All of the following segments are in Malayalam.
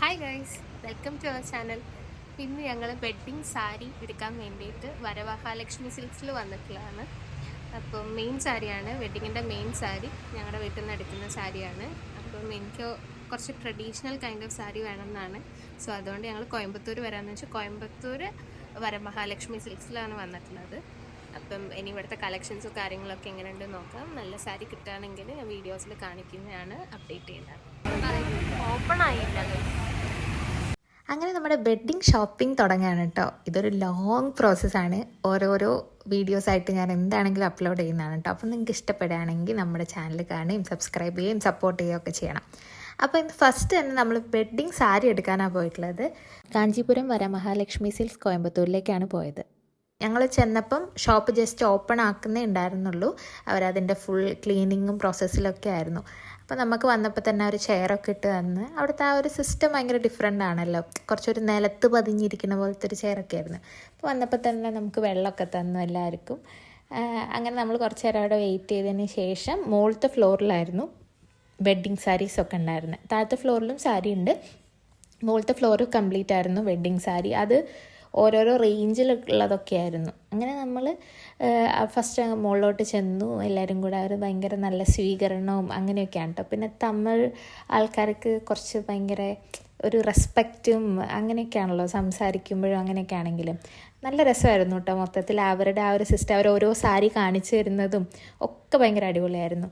Hi guys, welcome to our channel. ഇന്ന് ഞങ്ങൾ വെഡ്ഡിങ് സാരി എടുക്കാൻ വേണ്ടിയിട്ട് വരമഹാലക്ഷ്മി സിൽക്സിൽ വന്നിട്ടുള്ളതാണ്. അപ്പം മെയിൻ സാരിയാണ്, വെഡ്ഡിങ്ങിൻ്റെ മെയിൻ സാരി ഞങ്ങളുടെ വീട്ടിൽ നിന്ന് എടുക്കുന്ന സാരിയാണ്. അപ്പം എനിക്ക് കുറച്ച് ട്രഡീഷണൽ കൈൻഡ് ഓഫ് സാരി വേണമെന്നാണ്. സോ അതുകൊണ്ട് ഞങ്ങൾ കോയമ്പത്തൂർ വരാമെന്ന് വെച്ചാൽ കോയമ്പത്തൂർ വരമഹാലക്ഷ്മി സിൽക്സിലാണ് വന്നിട്ടുള്ളത്. അപ്പം ഇനി ഇവിടുത്തെ കളക്ഷൻസും കാര്യങ്ങളൊക്കെ എങ്ങനെയുണ്ട് നോക്കാം. നല്ല സാരി കിട്ടുകയാണെങ്കിൽ ഞാൻ വീഡിയോസിൽ കാണിക്കുന്നതാണ്, അപ്ഡേറ്റ് ചെയ്യുന്നത്. ഓപ്പൺ ആയില്ല. അങ്ങനെ നമ്മുടെ വെഡ്ഡിങ് ഷോപ്പിംഗ് തുടങ്ങുകയാണ് കേട്ടോ. ഇതൊരു ലോങ് പ്രോസസ്സാണ്. ഓരോരോ വീഡിയോസായിട്ട് ഞാൻ എന്താണെങ്കിലും അപ്ലോഡ് ചെയ്യുന്നതാണ് കേട്ടോ. അപ്പം നിങ്ങൾക്ക് ഇഷ്ടപ്പെടുകയാണെങ്കിൽ നമ്മുടെ ചാനൽ കാണുകയും സബ്സ്ക്രൈബ് ചെയ്യുകയും സപ്പോർട്ട് ചെയ്യുകയൊക്കെ ചെയ്യണം. അപ്പോൾ ഇന്ന് ഫസ്റ്റ് തന്നെ നമ്മൾ വെഡ്ഡിങ് സാരി എടുക്കാനാണ് പോയിട്ടുള്ളത്. കാഞ്ചീപുരം വരമഹാലക്ഷ്മി സിൽക്സ് കോയമ്പത്തൂരിലേക്കാണ് പോയത്. ഞങ്ങൾ ചെന്നപ്പം ഷോപ്പ് ജസ്റ്റ് ഓപ്പൺ ആക്കുന്നേ ഉണ്ടായിരുന്നുള്ളൂ. അവരതിൻ്റെ ഫുൾ ക്ലീനിങ്ങും പ്രോസസ്സിലൊക്കെ ആയിരുന്നു. അപ്പോൾ നമുക്ക് വന്നപ്പോൾ തന്നെ ഒരു ചെയറൊക്കെ ഇട്ട് തന്ന്, അവിടുത്തെ ആ ഒരു സിസ്റ്റം ഭയങ്കര ഡിഫറെൻ്റ് ആണല്ലോ. കുറച്ചൊരു നിലത്ത് പതിഞ്ഞിരിക്കുന്ന പോലത്തെ ഒരു ചെയറൊക്കെ ആയിരുന്നു. അപ്പോൾ വന്നപ്പോൾ തന്നെ നമുക്ക് വെള്ളമൊക്കെ തന്നു എല്ലാവർക്കും. അങ്ങനെ നമ്മൾ കുറച്ച് നേരം അവിടെ വെയിറ്റ് ചെയ്തതിന് ശേഷം മുകളിലത്തെ ഫ്ലോറിലായിരുന്നു വെഡ്ഡിങ് സാരീസൊക്കെ ഉണ്ടായിരുന്നത്. താഴത്തെ ഫ്ലോറിലും സാരി ഉണ്ട്, മുകളിലത്തെ ഫ്ലോർ കംപ്ലീറ്റ് ആയിരുന്നു വെഡ്ഡിങ് സാരി. അത് ഓരോരോ റേഞ്ചിലുള്ളതൊക്കെ ആയിരുന്നു. അങ്ങനെ നമ്മൾ ഫസ്റ്റ് മുകളിലോട്ട് ചെന്നു. എല്ലാവരും കൂടെ അവർ ഭയങ്കര നല്ല സ്വീകരണവും അങ്ങനെയൊക്കെയാണ് കേട്ടോ. പിന്നെ തമിഴ് ആൾക്കാർക്ക് കുറച്ച് ഭയങ്കര ഒരു റെസ്പെക്റ്റും അങ്ങനെയൊക്കെയാണല്ലോ സംസാരിക്കുമ്പോഴും. അങ്ങനെയൊക്കെ ആണെങ്കിലും നല്ല രസമായിരുന്നു കേട്ടോ. മൊത്തത്തിൽ അവരുടെ ആ ഒരു സിസ്റ്റം, അവർ ഓരോ സാരി കാണിച്ചു തരുന്നതും ഒക്കെ ഭയങ്കര അടിപൊളിയായിരുന്നു.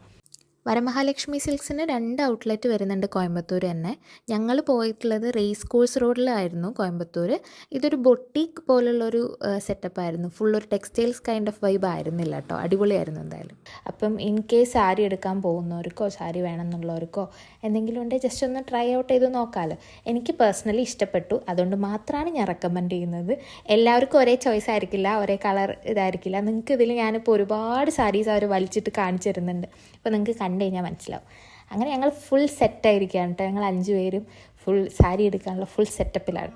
വരമഹാലക്ഷ്മി സിൽക്സിന് 2 ഔട്ട്ലെറ്റ് വരുന്നുണ്ട് കോയമ്പത്തൂർ തന്നെ. ഞങ്ങൾ പോയിട്ടുള്ളത് റേസ് കോഴ്സ് റോഡിലായിരുന്നു കോയമ്പത്തൂർ. ഇതൊരു ബൊട്ടീക്ക് പോലുള്ളൊരു സെറ്റപ്പായിരുന്നു. ഫുള്ളൊരു ടെക്സ്റ്റൈൽസ് കൈൻഡ് ഓഫ് വൈബ് ആയിരുന്നില്ല കേട്ടോ. അടിപൊളിയായിരുന്നു എന്തായാലും. അപ്പം ഇൻ കേസ് സാരി എടുക്കാൻ പോകുന്നവർക്കോ സാരി വേണമെന്നുള്ളവർക്കോ എന്തെങ്കിലും ഉണ്ടെങ്കിൽ ജസ്റ്റ് ഒന്ന് ട്രൈ ഔട്ട് ചെയ്ത് നോക്കാമല്ലോ. എനിക്ക് പേഴ്സണലി ഇഷ്ടപ്പെട്ടു, അതുകൊണ്ട് മാത്രമാണ് ഞാൻ റെക്കമെൻഡ് ചെയ്യുന്നത്. എല്ലാവർക്കും ഒരേ ചോയ്സ് ആയിരിക്കില്ല, ഒരേ കളർ ഇതായിരിക്കില്ല. നിങ്ങൾക്ക് ഇതിൽ ഞാനിപ്പോൾ ഒരുപാട് സാരീസ് അവർ വലിച്ചിട്ട് കാണിച്ചു തരുന്നുണ്ട്. അപ്പോൾ നിങ്ങൾക്ക് കണ്ടു കഴിഞ്ഞാൽ മനസ്സിലാവും. അങ്ങനെ ഞങ്ങൾ ഫുൾ സെറ്റായിരിക്കുകയാണ് കേട്ടോ. ഞങ്ങൾ 5 പേരും ഫുൾ സാരി എടുക്കാനുള്ള ഫുൾ സെറ്റപ്പിലാണ്.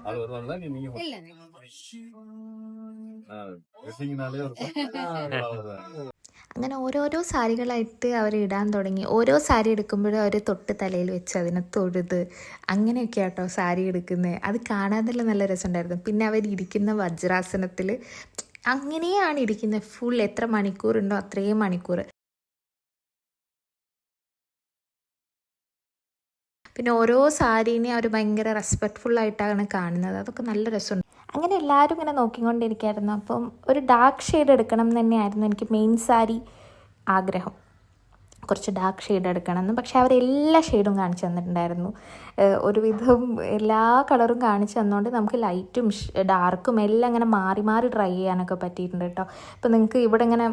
അങ്ങനെ ഓരോരോ സാരികളായിട്ട് അവർ ഇടാൻ തുടങ്ങി. ഓരോ സാരി എടുക്കുമ്പോഴും അവർ തൊട്ട് തലയിൽ വെച്ച് അതിനെ തൊഴുത് അങ്ങനെയൊക്കെ ആട്ടോ സാരി എടുക്കുന്നത്. അത് കാണാൻ തന്നെ നല്ല രസമുണ്ടായിരുന്നു. പിന്നെ അവരിയ്ക്കുന്ന വജ്രാസനത്തിൽ അങ്ങനെയാണ് ഇരിക്കുന്നത്. ഫുൾ എത്ര മണിക്കൂറുണ്ടോ അത്രയും മണിക്കൂർ. പിന്നെ ഓരോ സാരീനെയും അവർ ഭയങ്കര റെസ്പെക്റ്റ്ഫുള്ളായിട്ടാണ് കാണുന്നത്. അതൊക്കെ നല്ല രസമുണ്ട്. അങ്ങനെ എല്ലാവരും ഇങ്ങനെ നോക്കിക്കൊണ്ടിരിക്കുകയായിരുന്നു. അപ്പം ഒരു ഡാർക്ക് ഷെയ്ഡ് എടുക്കണം എന്ന് തന്നെയായിരുന്നു എനിക്ക് മെയിൻ സാരി ആഗ്രഹം. കുറച്ച് ഡാർക്ക് ഷെയ്ഡ് എടുക്കണമെന്ന്. പക്ഷേ അവരെല്ലാ ഷെയ്ഡും കാണിച്ചു തന്നിട്ടുണ്ടായിരുന്നു. ഒരുവിധം എല്ലാ കളറും കാണിച്ചു തന്നുകൊണ്ട് നമുക്ക് ലൈറ്റും ഡാർക്കും എല്ലാം ഇങ്ങനെ മാറി മാറി ട്രൈ ചെയ്യാനൊക്കെ പറ്റിയിട്ടുണ്ട് കേട്ടോ. ഇപ്പോൾ നിങ്ങൾക്ക് ഇവിടെ ഇങ്ങനെ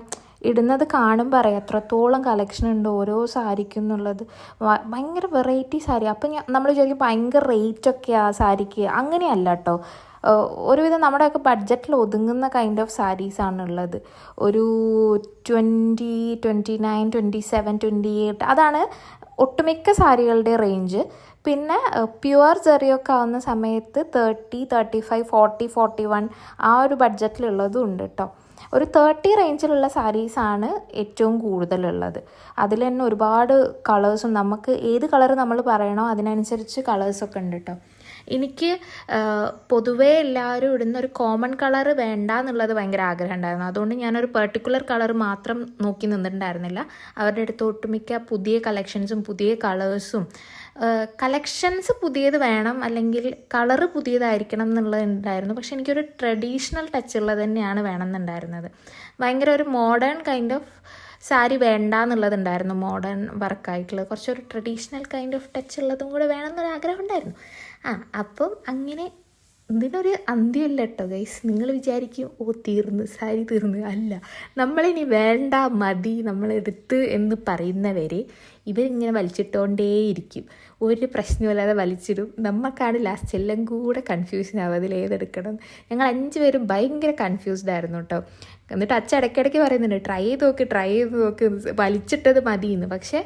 ഇടുന്നത് കാണുമ്പോൾ അറിയാം എത്രത്തോളം കളക്ഷൻ ഉണ്ട് ഓരോ സാരിക്കും എന്നുള്ളത്. ഭയങ്കര വെറൈറ്റി സാരി. അപ്പം നമ്മൾ വിചാരിക്കും ഭയങ്കര റേറ്റൊക്കെയാണ് സാരിക്ക്. അങ്ങനെയല്ല കേട്ടോ. ഒരുവിധം നമ്മുടെയൊക്കെ ബഡ്ജറ്റിൽ ഒതുങ്ങുന്ന കൈൻഡ് ഓഫ് സാരീസാണുള്ളത്. ഒരു 20, 29, 27, 28 അതാണ് ഒട്ടുമിക്ക സാരികളുടെ റേഞ്ച്. പിന്നെ പ്യുവർ ജെറിയൊക്കെ ആവുന്ന സമയത്ത് 30, 35, 40, 41 ആ ഒരു ബഡ്ജറ്റിലുള്ളതും ഉണ്ട് കേട്ടോ. ഒരു 30 റേഞ്ചിലുള്ള സാരീസാണ് ഏറ്റവും കൂടുതലുള്ളത്. അതിൽ തന്നെ ഒരുപാട് കളേഴ്സും, നമുക്ക് ഏത് കളർ നമ്മൾ പറയണോ അതിനനുസരിച്ച് കളേഴ്സൊക്കെ ഉണ്ട് കേട്ടോ. എനിക്ക് പൊതുവേ എല്ലാവരും ഇടുന്ന ഒരു കോമൺ കളർ വേണ്ട എന്നുള്ളത് ഭയങ്കര ആഗ്രഹം ഉണ്ടായിരുന്നു. അതുകൊണ്ട് ഞാനൊരു പെർട്ടിക്കുലർ കളർ മാത്രം നോക്കി നിന്നിട്ടുണ്ടായിരുന്നില്ല. അവരുടെ അടുത്ത് ഒട്ടുമിക്ക പുതിയ കളക്ഷൻസും പുതിയ കളേഴ്സും, കളക്ഷൻസ് പുതിയത് വേണം അല്ലെങ്കിൽ കളറ് പുതിയതായിരിക്കണം എന്നുള്ളത് ഉണ്ടായിരുന്നു. പക്ഷെ എനിക്കൊരു ട്രഡീഷണൽ ടച്ച് ഉള്ളത് തന്നെയാണ് വേണമെന്നുണ്ടായിരുന്നത്. ഭയങ്കര ഒരു മോഡേൺ കൈൻഡ് ഓഫ് സാരി വേണ്ട എന്നുള്ളതുണ്ടായിരുന്നു. മോഡേൺ വർക്കായിട്ടുള്ളത് കുറച്ചൊരു ട്രഡീഷണൽ കൈൻഡ് ഓഫ് ടച്ച് ഉള്ളതും കൂടെ വേണമെന്നൊരു ആഗ്രഹം ഉണ്ടായിരുന്നു. അപ്പം അങ്ങനെ ഇതിനൊരു അന്ത്യമില്ല കേട്ടോ ഗൈസ്. നിങ്ങൾ വിചാരിക്കും തീർന്ന് സാരി തീർന്ന്. അല്ല, നമ്മളിനി വേണ്ട മതി നമ്മളെടുത്ത് എന്ന് പറയുന്നവരെ ഇവരിങ്ങനെ വലിച്ചിട്ടുകൊണ്ടേയിരിക്കും. ഒരു പ്രശ്നമില്ലാതെ വലിച്ചിടും. നമുക്കാണ് ലാസ്റ്റ് എല്ലാം കൂടെ കൺഫ്യൂഷൻ ആവും അതിൽ ഏതെടുക്കണം. ഞങ്ങൾ 5 പേരും ഭയങ്കര കൺഫ്യൂസ്ഡ് ആയിരുന്നു കേട്ടോ. എന്നിട്ട് അച്ഛൻ ഇടയ്ക്കിടയ്ക്ക് പറയുന്നുണ്ട് ട്രൈ ചെയ്ത് നോക്ക് വലിച്ചിട്ടത് മതിയെന്ന്. പക്ഷേ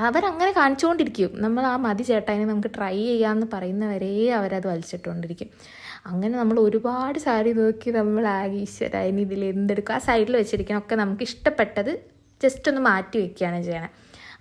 അവരങ്ങനെ കാണിച്ചുകൊണ്ടിരിക്കും. നമ്മൾ ആ മതി ചേട്ടാ ഇനി നമുക്ക് ട്രൈ ചെയ്യാമെന്ന് പറയുന്നവരെ അവരത് വലിച്ചിട്ടുകൊണ്ടിരിക്കും. അങ്ങനെ നമ്മൾ ഒരുപാട് സാരി നോക്കി നമ്മൾ ഈശ്വര ഇനി ഇതിൽ എന്തെടുക്കും. ആ സൈഡിൽ വെച്ചിരിക്കണമൊക്കെ നമുക്ക് ഇഷ്ടപ്പെട്ടത് ജസ്റ്റ് ഒന്ന് മാറ്റി വയ്ക്കുകയാണ് ചെയ്യണത്.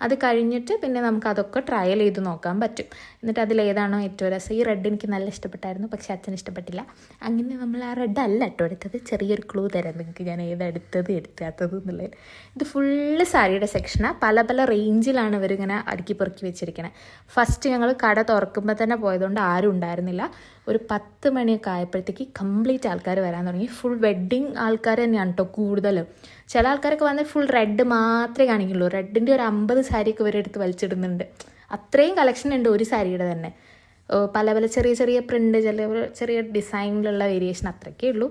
അത് കഴിഞ്ഞിട്ട് പിന്നെ നമുക്ക് അതൊക്കെ ട്രയൽ ചെയ്ത് നോക്കാൻ പറ്റും. എന്നിട്ട് അതിലേതാണോ ഏറ്റവും രസം. ഈ റെഡ് എനിക്ക് നല്ല ഇഷ്ടപ്പെട്ടായിരുന്നു, പക്ഷെ അച്ഛന് ഇഷ്ടപ്പെട്ടില്ല. അങ്ങനെ നമ്മൾ ആ റെഡ് അല്ല കേട്ടോ എടുത്തത്. ചെറിയൊരു ക്ലൂ തരാം നിങ്ങൾക്ക് ഞാൻ ഏതെടുത്തത് എടുക്കാത്തത് എന്നുള്ളത്. ഇത് ഫുള്ള് സാരിയുടെ സെക്ഷനാണ്. പല പല റേഞ്ചിലാണ് ഇവരിങ്ങനെ അടുക്കി പെറുക്കി വെച്ചിരിക്കണത്. ഫസ്റ്റ് ഞങ്ങൾ കട തുറക്കുമ്പോൾ തന്നെ പോയതുകൊണ്ട് ആരും ഉണ്ടായിരുന്നില്ല. ഒരു 10 മണിയൊക്കെ ആയപ്പോഴത്തേക്ക് കംപ്ലീറ്റ് ആൾക്കാർ വരാൻ തുടങ്ങി. ഫുൾ വെഡ്ഡിങ് ആൾക്കാർ തന്നെയാണ് കേട്ടോ കൂടുതലും. ചില ആൾക്കാരൊക്കെ വന്ന് ഫുൾ റെഡ് മാത്രമേ കാണിക്കുള്ളൂ. റെഡിൻ്റെ ഒരു 50 സാരിയൊക്കെ ഇവരെടുത്ത് വലിച്ചിടുന്നുണ്ട്. അത്രയും കളക്ഷൻ ഉണ്ട് ഒരു സാരിയുടെ തന്നെ. പല പല ചെറിയ ചെറിയ പ്രിൻ്റ്, ചെറിയ ഡിസൈനിലുള്ള വേരിയേഷൻ അത്രയ്ക്കേ ഉള്ളൂ.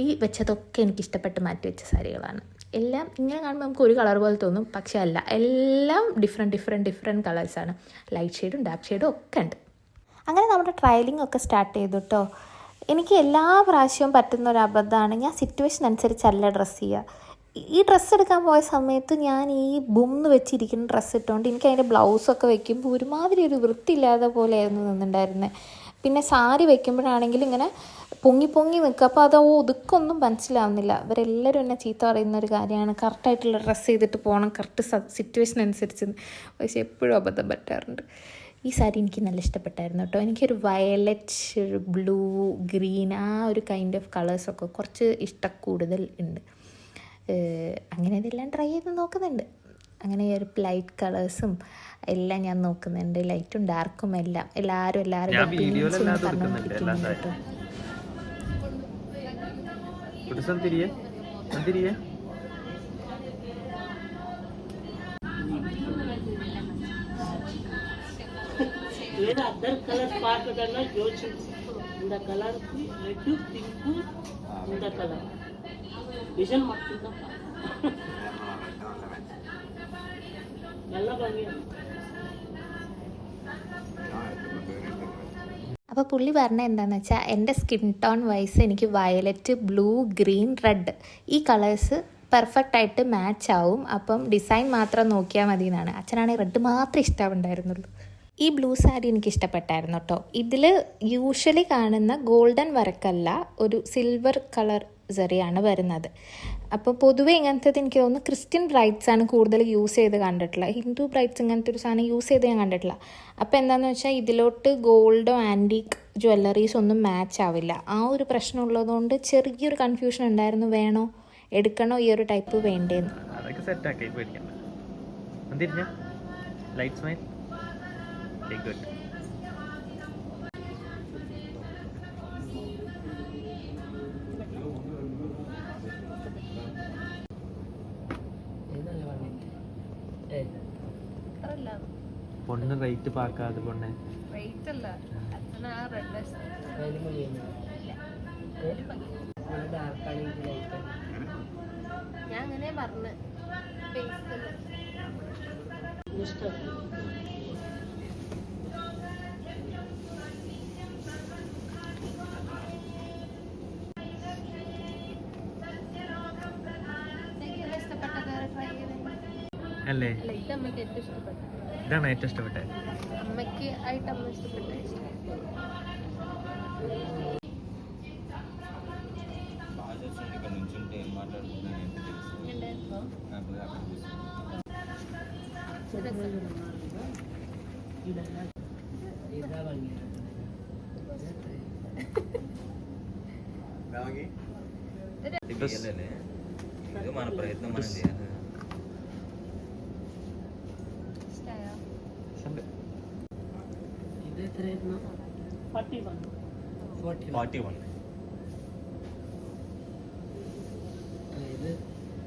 ഈ വെച്ചതൊക്കെ എനിക്കിഷ്ടപ്പെട്ട് മാറ്റി വെച്ച സാരികളാണ്. എല്ലാം ഇങ്ങനെ കാണുമ്പോൾ നമുക്ക് ഒരു കളർ പോലെ തോന്നും, പക്ഷെ അല്ല, എല്ലാം ഡിഫറെൻറ്റ് കളേഴ്സാണ്. ലൈറ്റ് ഷെയ്ഡും ഡാർക്ക് ഷെയ്ഡും ഒക്കെ ഉണ്ട്. അങ്ങനെ നമ്മുടെ ട്രയലിംഗ് ഒക്കെ സ്റ്റാർട്ട് ചെയ്തു കേട്ടോ. എനിക്ക് എല്ലാ പ്രാവശ്യവും പറ്റുന്ന ഒരു അബദ്ധമാണ്, ഞാൻ സിറ്റുവേഷൻ അനുസരിച്ചല്ല ഡ്രസ്സ് ചെയ്യുക. ഈ ഡ്രസ്സ് എടുക്കാൻ പോയ സമയത്ത് ഞാൻ ഈ ബുംന്ന് വെച്ചിരിക്കുന്ന ഡ്രസ്സ് ഇട്ടുകൊണ്ട് എനിക്ക് അതിൻ്റെ ബ്ലൗസൊക്കെ വെക്കുമ്പോൾ ഒരുമാതിരി ഒരു വൃത്തിയില്ലാതെ പോലെയായിരുന്നു നിന്നിട്ടുണ്ടായിരുന്നത്. പിന്നെ സാരി വെക്കുമ്പോഴാണെങ്കിൽ ഇങ്ങനെ പൊങ്ങി നിൽക്കുക. അപ്പോൾ അത് ഒതുക്കൊന്നും മനസ്സിലാവുന്നില്ല. ഇവരെല്ലാവരും എന്നെ ചീത്ത പറയുന്ന ഒരു കാര്യമാണ്, കറക്റ്റായിട്ടുള്ള ഡ്രസ്സ് ചെയ്തിട്ട് പോകണം, കറക്റ്റ് സിറ്റുവേഷൻ അനുസരിച്ച്. പക്ഷേ എപ്പോഴും അബദ്ധം പറ്റാറുണ്ട്. ഈ സാരി എനിക്ക് നല്ല ഇഷ്ടപ്പെട്ടായിരുന്നു കേട്ടോ. എനിക്കൊരു വയലറ്റ്, ഒരു ബ്ലൂ, ഗ്രീൻ, ആ ഒരു കൈൻഡ് ഓഫ് കളേഴ്സൊക്കെ കുറച്ച് കൂടുതൽ ഉണ്ട്. അങ്ങനെ ഇതെല്ലാം ട്രൈ ചെയ്ത് നോക്കുന്നുണ്ട്. അങ്ങനെ ഒരു ലൈറ്റ് കളേഴ്സും എല്ലാം ഞാൻ നോക്കുന്നുണ്ട്, ലൈറ്റും ഡാർക്കും എല്ലാം. എല്ലാവരും other colors part of the Joshi in the color red, pink in the color. Vision ಮಾಡ್ತಿದ್ದ ಎಲ್ಲ ಬಂದಿದೆ. അപ്പോൾ പുള്ളി പറഞ്ഞത് എന്താണെന്ന് വെച്ചാൽ എൻ്റെ സ്കിൻ ടോൺ വൈസ് എനിക്ക് വയലറ്റ്, ബ്ലൂ, ഗ്രീൻ, റെഡ് ഈ കളേഴ്സ് പെർഫെക്റ്റ് ആയിട്ട് മാച്ച് ആവും. അപ്പം ഡിസൈൻ മാത്രം നോക്കിയാൽ മതി എന്നാണ്. അച്ഛനാണെങ്കിൽ റെഡ് മാത്രമേ ഇഷ്ടമുണ്ടായിരുന്നുള്ളൂ. ഈ ബ്ലൂ സാരി എനിക്ക് ഇഷ്ടപ്പെട്ടായിരുന്നു കേട്ടോ. ഇതിൽ യൂഷ്വലി കാണുന്ന ഗോൾഡൻ വർക്കല്ല, ഒരു സിൽവർ കളർ സെറിയാണ് വരുന്നത്. അപ്പോൾ പൊതുവെ ഇങ്ങനത്തേത് എനിക്ക് തോന്നുന്നു ക്രിസ്ത്യൻ ബ്രൈഡ്സ് ആണ് കൂടുതൽ യൂസ് ചെയ്ത് കണ്ടിട്ടുള്ളത്. ഹിന്ദു ബ്രൈഡ്സ് ഇങ്ങനത്തെ ഒരു സാധനം യൂസ് ചെയ്ത് ഞാൻ കണ്ടിട്ടില്ല. അപ്പോൾ എന്താണെന്ന് വെച്ചാൽ ഇതിലോട്ട് ഗോൾഡോ ആൻറ്റീക്ക് ജ്വല്ലറീസ് ഒന്നും മാച്ച് ആവില്ല. ആ ഒരു പ്രശ്നം ഉള്ളതുകൊണ്ട് ചെറിയൊരു കൺഫ്യൂഷൻ ഉണ്ടായിരുന്നു, വേണോ എടുക്കണോ ഈ ഒരു ടൈപ്പ് വേണ്ടേന്ന്. പൊണ്ണ് റേറ്റ് പാക്കാതെ പൊണ്ണെ റേറ്റ് അല്ല, അച്ഛനാ റെഡ് ഞാൻ അങ്ങനെ പറഞ്ഞു. അല്ലേ? ഇതമ്മക്ക് ഏറ്റവും ഇഷ്ടപ്പെട്ട, ഇതാണ് ഏറ്റവും ഇഷ്ടപ്പെട്ടത്. അമ്മയ്ക്ക് ആയിട്ട് അമ്മ ഇഷ്ടപ്പെട്ട ഇത് മനപ്രയത്നം മനം ചെയ്യാൻ ഇത് എത്രയായിരുന്നു? 41. ഇത്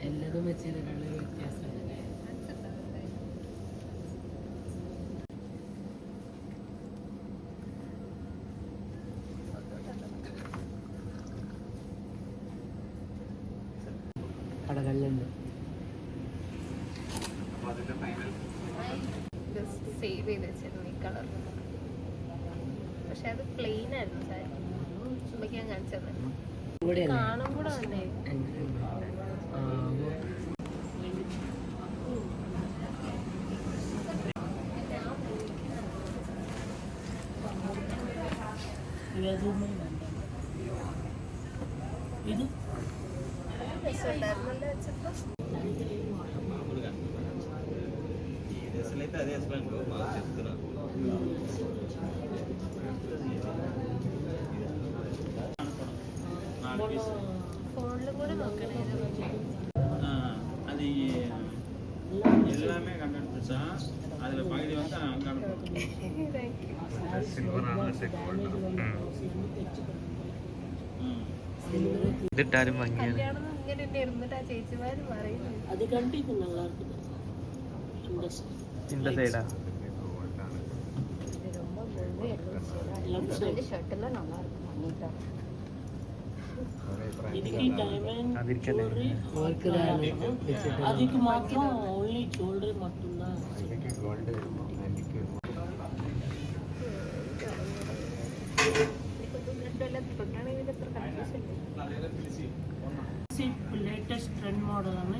എല്ലാതും വെച്ചതിലുള്ള ഒരു വ്യത്യാസമുണ്ടല്ലേ? കടകളിലുണ്ട്. സേവ് ചെയ്ത് വെച്ചിരുന്നു ഈ കളർ. പക്ഷെ അത് പ്ലെയിൻ ആയിരുന്നു സാരി. ചുമ്മാ ഞാൻ കാണിച്ചത് കാണും കൂടെ തന്നെ. ఇది అదే అసలు మాకు చెప్తున్నా ഫോണിലും കൂടെ നോക്കണേ அது எல்லாமே கண்டுபிடிச்சா அதுல பகுதி வந்து அங்க ഇതിട്ടാലും ഭംഗിയാണ്. കല്യാണം ഇങ്ങനെ തന്നെ ഇരുന്നിട്ട് ആ ചേച്ചിമാര് പറയുന്നു அது கண்டு இது நல்லா இருக்குது இந்த സൈഡാ ഷർട്ടെല്ലാം நல்லா இருக்கும் நீட்டா இதுக்கு டைமண்ட் അതിരിക്കല്ലേ அதுக்கு மாத்திரம் only jewelry மட்டும்தான் ലേറ്റസ്റ്റ് ട്രെൻഡ് മോഡലാണ്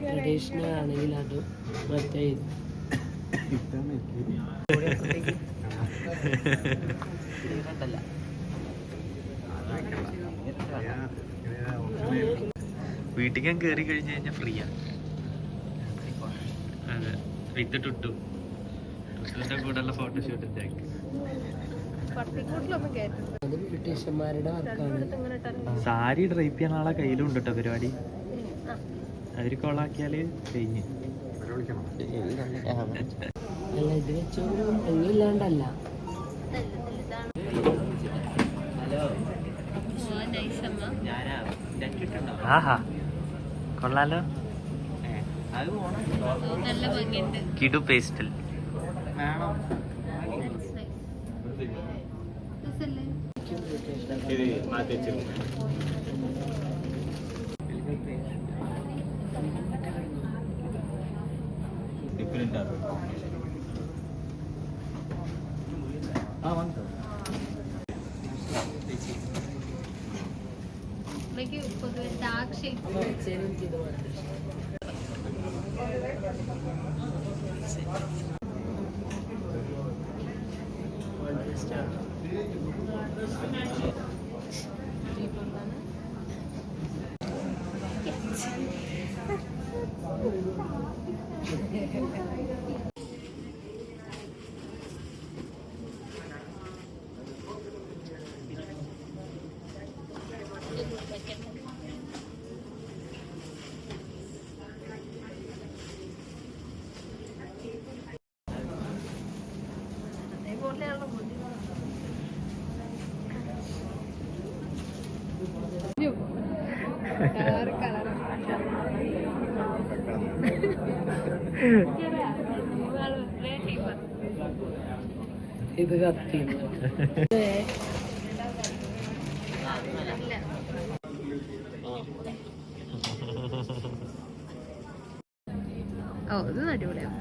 ട്രഡീഷണൽ ആണെങ്കിൽ അത് മറ്റേ വീട്ടിൽ ഞാൻ കയറി കഴിഞ്ഞ് കഴിഞ്ഞാൽ ഫ്രീയാ. അതെ, വിത്ത് ടുട്ടുവിന്റെ കൂടെയുള്ള ഫോട്ടോഷൂട്ടിന്റെ അത് ബ്രിട്ടീഷന്മാരുടെ വർക്കാണ്. സാരി ഡ്രൈപ്പ് ചെയ്യാൻ ആളെ കയ്യിലും ഉണ്ട് കേട്ടോ പരിപാടി. അവര് കോളാക്കിയാല് കഴിഞ്ഞ്. അല്ല ഇത് വെച്ചൊരു ഭംഗിയില്ലാണ്ടല്ല. ആഹാ കൊള്ളാലോ. നല്ല ഭംഗിയുണ്ട്. കിടു പേസ്റ്റൽ പൊതുവെ ഡാർക്ക് ഷെയ്ഡ് ഇത് കത്തി ഓ ഇത് അടിപൊളിയാണ്.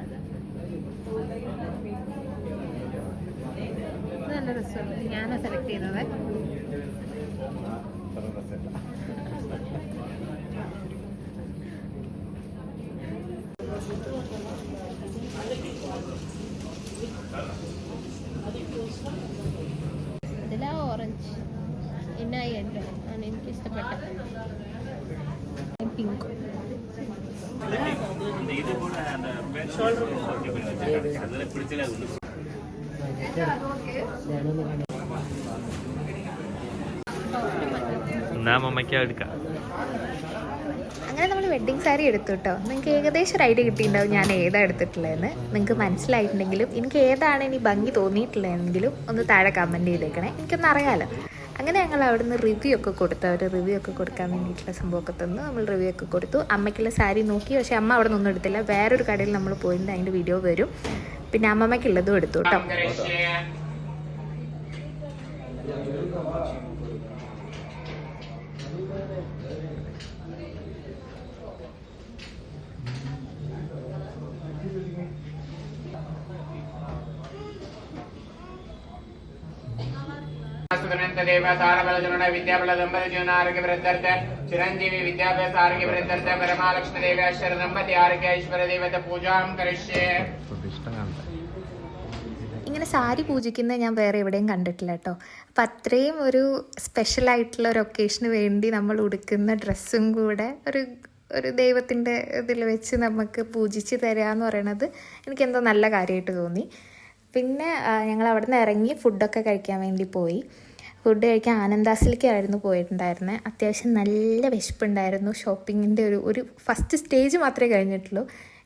നല്ല രസമുണ്ട്. ഞാനാ സെലക്ട് ചെയ്തത്. ഇതിലാ ഓറഞ്ച് എന്നായി എൻ്റെ ആണ് എനിക്ക് ഇഷ്ടപ്പെട്ടത്. പിങ്ക് എന്നാ മമ്മയ്ക്ക് എടുക്കാം. അങ്ങനെ നമ്മൾ വെഡ്ഡിങ് സാരി എടുത്തു കേട്ടോ. നിങ്ങൾക്ക് ഏകദേശം ഒരു ഐഡിയ കിട്ടിയിട്ടുണ്ടാവും ഞാൻ ഏതാ എടുത്തിട്ടുള്ളതെന്ന്. നിങ്ങൾക്ക് മനസ്സിലായിട്ടുണ്ടെങ്കിലും എനിക്ക് ഏതാണ് ഇനി ഭംഗി തോന്നിയിട്ടുള്ളതെങ്കിലും ഒന്ന് താഴെ കമൻറ്റ് ചെയ്തേക്കണേ, എനിക്കൊന്നും അറിയാമല്ലോ. അങ്ങനെ ഞങ്ങൾ അവിടെ നിന്ന് റിവ്യൂ ഒക്കെ കൊടുത്തു. അവർ റിവ്യൂ ഒക്കെ കൊടുക്കാൻ വേണ്ടിയിട്ടുള്ള സംഭവമൊക്കെ തന്നു. നമ്മൾ റിവ്യൂ ഒക്കെ കൊടുത്തു. അമ്മയ്ക്കുള്ള സാരി നോക്കി, പക്ഷേ അമ്മ അവിടെ നിന്നൊന്നും എടുത്തില്ല. വേറൊരു കടയിൽ നമ്മൾ പോയിട്ട് അതിൻ്റെ വീഡിയോ വരും. പിന്നെ അമ്മമ്മയ്ക്കുള്ളതും എടുത്തു കേട്ടോ. വിദ്യാബല ദമ്പതി ജീവനാരോഗ്യ വൃദ്ധർത്ത് ചിരഞ്ജീവി വിദ്യാഭ്യാസ ആരോഗ്യ വൃദ്ധർത്ത് പരമാലക്ഷ്മി ദേവേശ്വര ദമ്പതി ആരോഗ്യ ഐശ്വര്യ ദൈവത്തെ പൂജാം കരിഷ്യേ. ഇങ്ങനെ സാരി പൂജിക്കുന്നത് ഞാൻ വേറെ എവിടെയും കണ്ടിട്ടില്ല കേട്ടോ. അപ്പം അത്രയും ഒരു സ്പെഷ്യലായിട്ടുള്ള ഒരു ഒക്കേഷന് വേണ്ടി നമ്മൾ ഉടുക്കുന്ന ഡ്രസ്സും കൂടെ ഒരു ദൈവത്തിൻ്റെ ഇതിൽ വെച്ച് നമുക്ക് പൂജിച്ച് തരാമെന്ന് പറയണത് എനിക്കെന്തോ നല്ല കാര്യമായിട്ട് തോന്നി. പിന്നെ ഞങ്ങൾ അവിടെ നിന്ന് ഇറങ്ങി ഫുഡൊക്കെ കഴിക്കാൻ വേണ്ടി പോയി. ഫുഡ് കഴിക്കാൻ ആനന്ദാസിലേക്കായിരുന്നു പോയിട്ടുണ്ടായിരുന്നത്. അത്യാവശ്യം നല്ല വിശപ്പുണ്ടായിരുന്നു. ഷോപ്പിങ്ങിൻ്റെ ഒരു ഫസ്റ്റ് സ്റ്റേജ് മാത്രമേ കഴിഞ്ഞിട്ടുള്ളൂ.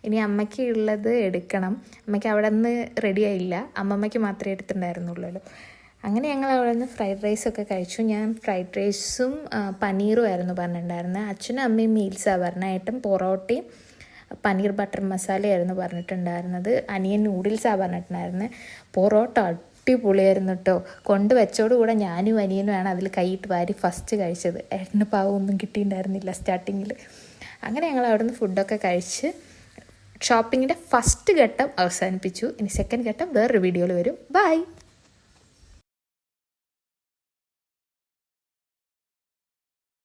ഇനി അമ്മയ്ക്ക് ഉള്ളത് എടുക്കണം. അമ്മയ്ക്ക് അവിടെ നിന്ന് റെഡിയായില്ല, അമ്മമ്മയ്ക്ക് മാത്രമേ എടുത്തിട്ടുണ്ടായിരുന്നുള്ളൂ. അങ്ങനെ ഞങ്ങൾ അവിടെ നിന്ന് ഫ്രൈഡ് റൈസൊക്കെ കഴിച്ചു. ഞാൻ ഫ്രൈഡ് റൈസും പനീറും ആയിരുന്നു പറഞ്ഞിട്ടുണ്ടായിരുന്നത്. അച്ഛനും അമ്മയും മീൽസാണ് പറഞ്ഞത്. ഏട്ടൻ പൊറോട്ടയും പനീർ ബട്ടർ മസാലയായിരുന്നു പറഞ്ഞിട്ടുണ്ടായിരുന്നത്. അനിയൻ നൂഡിൽസാണ് പറഞ്ഞിട്ടുണ്ടായിരുന്നത്. പൊറോട്ട അടിപൊളിയായിരുന്നു കേട്ടോ. കൊണ്ടുവച്ചോടുകൂടെ ഞാനും അനിയനുമാണ് അതിൽ കൈയിട്ട് വാരി ഫസ്റ്റ് കഴിച്ചത്. ഏട്ടന് പാവമൊന്നും കിട്ടിയിട്ടുണ്ടായിരുന്നില്ല സ്റ്റാർട്ടിങ്ങിൽ. അങ്ങനെ ഞങ്ങൾ അവിടെ നിന്ന് ഫുഡൊക്കെ കഴിച്ച് ഷോപ്പിങ്ങിൻ്റെ ഫസ്റ്റ് ഘട്ടം അവസാനിപ്പിച്ചു. ഇനി സെക്കൻഡ് ഘട്ടം വേറൊരു വീഡിയോയിൽ വരും. ബൈ.